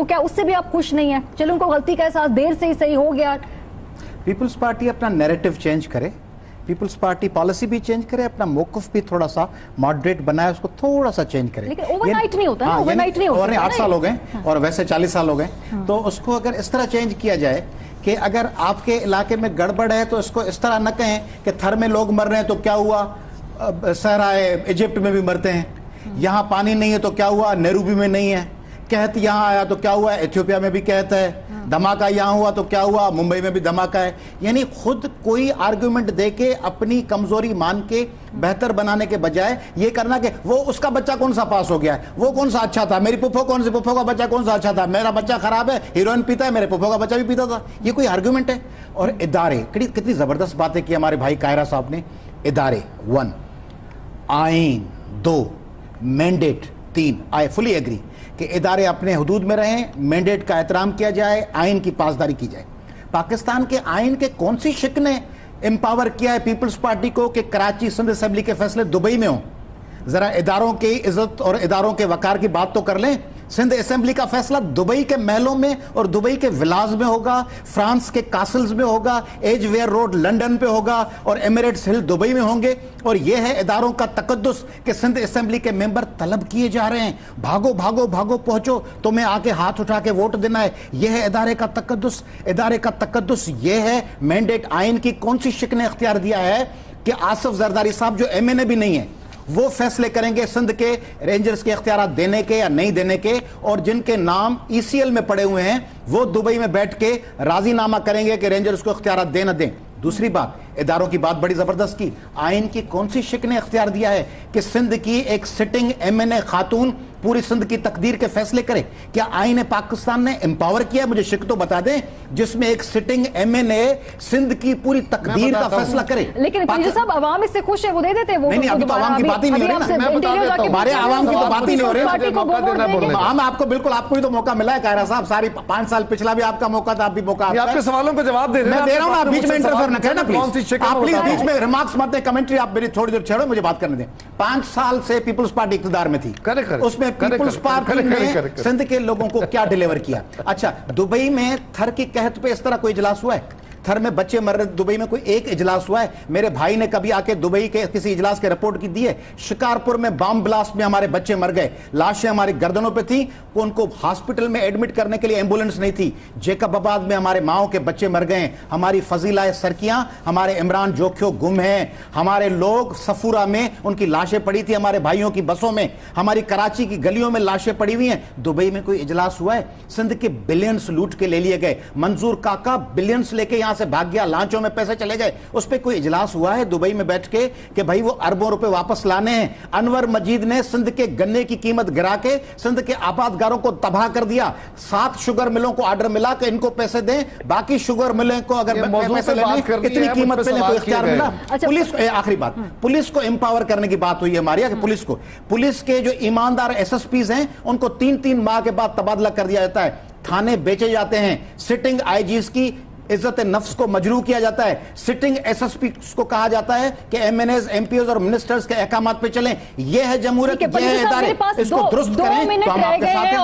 تو کیا اس سے بھی آپ خوش نہیں ہیں؟ چلو ان کو غلطی کا احساس دیر سے ہی صحیح ہو گیا. پیپلز پارٹی اپنا نیریٹو چینج کرے, پیپلز پارٹی پالیسی بھی چینج کرے, اپنا موقف بھی تھوڑا سا ماڈریٹ بنائے, اس کو تھوڑا سا چینج کرے. لیکن اوور نائٹ نہیں ہوتا نا, اوور نائٹ نہیں ہوتا. 8 سال ہو گئے اور ویسے 40 سال ہو گئے, تو اس کو اگر اس طرح چینج کیا جائے کہ اگر آپ کے علاقے میں گڑبڑ ہے تو اس کو اس طرح نہ کہیں کہ تھر میں لوگ مر رہے ہیں تو کیا ہوا, صحرائے ایجپٹ میں بھی مرتے ہیں, یہاں پانی نہیں ہے تو کیا ہوا, نیروبی میں نہیں ہے, قحط یہاں آیا تو کیا ہوا, ایتھیوپیا میں بھی قحط ہے, دھماکہ یہاں ہوا تو کیا ہوا, ممبئی میں بھی دھماکہ ہے. یعنی خود کوئی آرگومنٹ دے کے اپنی کمزوری مان کے بہتر بنانے کے بجائے یہ کرنا کہ وہ اس کا بچہ کون سا پاس ہو گیا ہے, وہ کون سا اچھا تھا, میری پھپھو کون سی پھپھو کا بچہ کون سا اچھا تھا, میرا بچہ خراب ہے, ہیروئن پیتا ہے, میرے پھپھو کا بچہ بھی پیتا تھا. یہ کوئی آرگومنٹ ہے؟ اور ادارے, کتنی زبردست باتیں کی ہمارے بھائی قاہرہ صاحب نے. ادارے 1, آئین 2, مینڈیٹ 3. آئی فلی ایگری کہ ادارے اپنے حدود میں رہیں, مینڈیٹ کا احترام کیا جائے, آئین کی پاسداری کی جائے. پاکستان کے آئین کے کون سی شک نے امپاور کیا ہے پیپلز پارٹی کو کہ کراچی سندھ اسمبلی کے فیصلے دبئی میں ہوں؟ ذرا اداروں کی عزت اور اداروں کے وقار کی بات تو کر لیں. سندھ اسمبلی کا فیصلہ دبئی کے محلوں میں اور دبئی کے ولاز میں ہوگا, فرانس کے کاسلز میں ہوگا, ایج ویئر روڈ لنڈن پہ ہوگا, اور ایمریٹس ہل دبئی میں ہوں گے. اور یہ ہے اداروں کا تقدس کہ سندھ اسمبلی کے ممبر طلب کیے جا رہے ہیں, بھاگو بھاگو بھاگو پہنچو, تمہیں آ کے ہاتھ اٹھا کے ووٹ دینا ہے. یہ ہے ادارے کا تقدس. ادارے کا تقدس یہ ہے. مینڈیٹ آئین کی کون سی شک نے اختیار دیا ہے کہ آصف زرداری صاحب جو ایم این اے بھی نہیں ہے وہ فیصلے کریں گے سندھ کے رینجرز کے اختیارات دینے کے یا نہیں دینے کے, اور جن کے نام ای سی ایل میں پڑے ہوئے ہیں وہ دبئی میں بیٹھ کے راضی نامہ کریں گے کہ رینجرز کو اختیارات دے نہ دیں. دوسری بات, اداروں کی بات بڑی زبردست کی. آئین کی کون سی شک نے اختیار دیا ہے کہ سندھ کی ایک سٹنگ ایم این اے خاتون پوری سندھ کی تقدیر کے فیصلے کرے؟ کیا آئین پاکستان نے امپاور کیا؟ مجھے شک تو بتا دیں جس میں ایک سٹنگ ایم این اے سندھ کی پوری تقدیر کا فیصلہ کرے. لیکن صاحب عوام اس سے خوش ہے, وہ دے دیتے. نہیں, ابھی تو عوام کی بات ہی نہیں ہو رہی نا, ہمارے عوام کی تو بات ہی نہیں ہو رہی. ہم آپ کو بالکل, آپ کو ہی تو موقع ملا ہے قاہرہ صاحب, ساری 5 سال پچھلا بھی آپ کا موقع تھا, آپ بھی موقع. آپ کے سوالوں پہ جواب دے رہے ہیں, میں دے رہا ہوں نا, بیچ میں انٹرفیئر نہ کرنا پلیز. آپ پلیز بیچ میں ریمارکس مت دیں, کمنٹری آپ میری تھوڑی دیر چھوڑو, مجھے بات کرنے دیں. 5 سال سے پیپلز پارٹی اقتدار میں تھی, اس میں پیپلز پارٹی نے سندھ کے لوگوں کو کیا ڈیلیور کیا؟ اچھا, دبئی میں تھر کی قحط پہ اس طرح کوئی اجلاس ہوا ہے؟ تھر میں بچے مر رہے, دبئی میں کوئی ایک اجلاس ہوا ہے؟ میرے بھائی نے کبھی آ کے دبئی کے کسی اجلاس کے رپورٹ کی دی ہے؟ شکارپور میں بام بلاسٹ میں ہمارے بچے مر گئے, لاشیں ہماری گردنوں پہ تھیں, ان کو ہاسپٹل میں ایڈمٹ کرنے کے لیے ایمبولنس نہیں تھی. جیکب آباد میں ہمارے ماؤں کے بچے مر گئے, ہماری فضیلہ سرکیاں, ہمارے عمران جوکھیو گم ہیں, ہمارے لوگ صفورہ میں ان کی لاشیں پڑی تھی, ہمارے بھائیوں کی بسوں میں, ہماری کراچی کی گلیوں میں لاشیں پڑی ہوئی ہیں. دبئی میں کوئی اجلاس ہوا ہے؟ سندھ کے بلینز لوٹ کے لے لیے گئے, منظور کاکا بلینز لے کے یہاں سے بھاگ گیا, لانچوں میں پیسے چلے گئے, اس پہ کوئی اجلاس ہوا ہے دبئی میں بیٹھ کے کہ بھائی وہ اربوں روپے واپس لانے ہیں؟ انور مجید نے سندھ کے گنے کی قیمت گرا کے سندھ کے آبادگاروں کو تباہ کر دیا. 7 شوگر ملوں کو آرڈر ملا کہ ان کو پیسے دیں, باقی شوگر ملوں کو اگر پیسے لینے اتنی قیمت پہ کوئی اختیار ملا. پولیس, آخری بات, پولیس کو امپاور کرنے کی بات ہوئی ہے ہماری, کہ پولیس کے جو ایماندار ایس ایس پیز ہیں ان کو 3 ماہ کے بعد تبادلہ کر دیا جاتا ہے, تھانے بیچے جاتے ہیں, سٹنگ آئی جیز کی عزت نفس کو مجروح کیا جاتا ہے, سٹنگ ایس ایس پی کو کہا جاتا ہے کہ MNAs, MPAs اور منسٹرز کے احکامات پہ چلیں. یہ ہے جمہوریت, یہ ہے ادارے, اس کو درست کریں تو ہم آپ کے ساتھ ہیں.